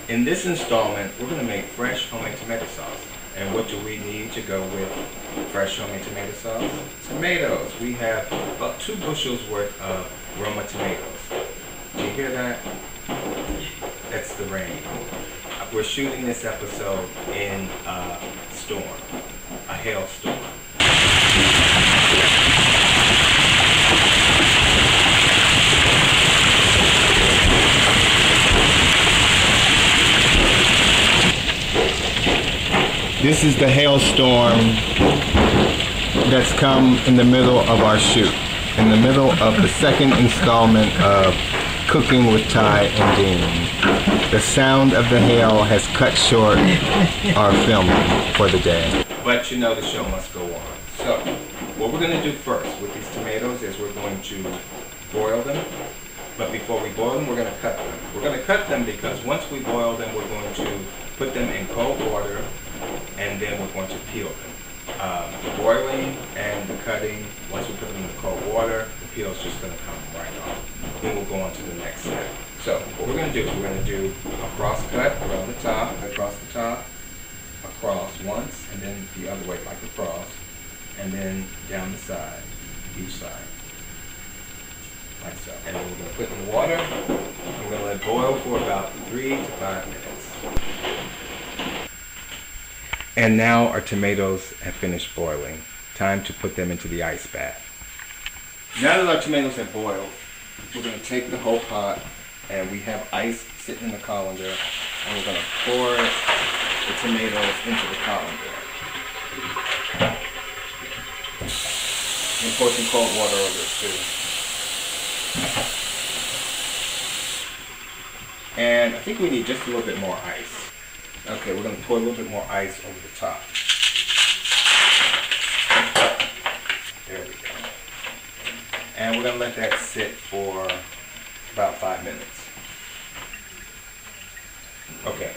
In this installment, we're going to make fresh homemade tomato sauce. And what do we need to go with fresh homemade tomato sauce? Tomatoes. We have about 2 bushels worth of Roma tomatoes. Do you hear that? That's the rain. We're shooting this episode in a storm, a hailstorm. This is the hailstorm that's come in the middle of our shoot, in the middle of the second installment of Cooking with Ty and Dean. The sound of the hail has cut short our filming for the day. But you know the show must go on. So, what we're going to do first with these tomatoes is we're going to boil them. But before we boil them, we're going to cut them. We're going to cut them because once we boil them, we're going to put them in cold water, and then we're going to peel them. The boiling and the cutting, once we put them in the cold water, the peel is just going to come right off. Then we'll go on to the next step. So what we're going to do is we're going to do a cross cut around the top, across once, and then the other way like a cross, and then down the side, each side, like so. And then we're going to put in the water, and we're going to let it boil for about 3 to 5 minutes. And now our tomatoes have finished boiling. Time to put them into the ice bath. Now that our tomatoes have boiled, we're going to take the whole pot, and we have ice sitting in the colander, and we're going to pour the tomatoes into the colander. And pour some cold water over it too. And I think we need just a little bit more ice. Okay, we're going to pour a little bit more ice over the top. There we go. And we're going to let that sit for about 5 minutes. Okay,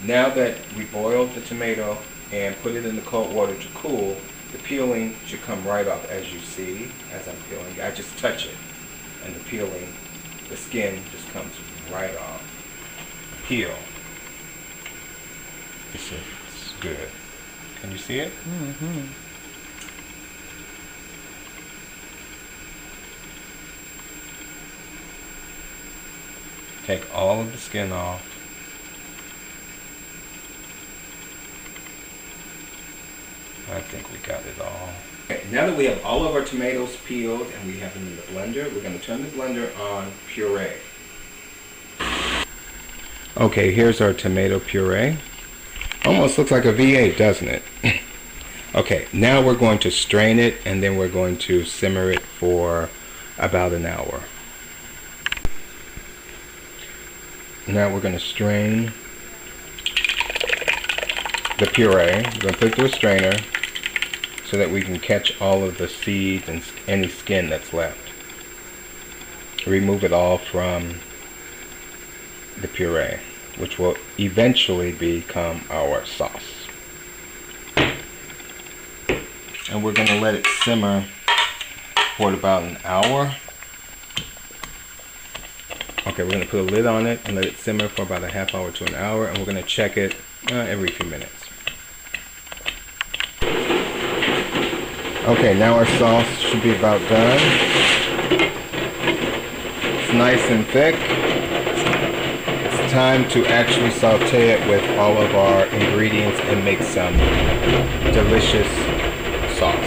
now that we boiled the tomato and put it in the cold water to cool, the peeling should come right off, as you see, as I'm peeling. I just touch it, and the peeling, the skin just comes right off. Peel. It's good. Can you see it? Mm-hmm. Take all of the skin off. I think we got it all. Okay, now that we have all of our tomatoes peeled and we have them in the blender, we're going to turn the blender on puree. Okay, here's our tomato puree. Almost looks like a V8, doesn't it? Okay, now we're going to strain it, and then we're going to simmer it for about an hour. Now we're going to strain the puree. We're going to put it through a strainer so that we can catch all of the seeds and any skin that's left. Remove it all from the puree, which will eventually become our sauce. And we're going to let it simmer for about an hour. Okay, we're going to put a lid on it and let it simmer for about a half hour to an hour, and we're going to check it every few minutes. Okay, now our sauce should be about done. It's nice and thick. It's time to actually saute it with all of our ingredients and make some delicious sauce.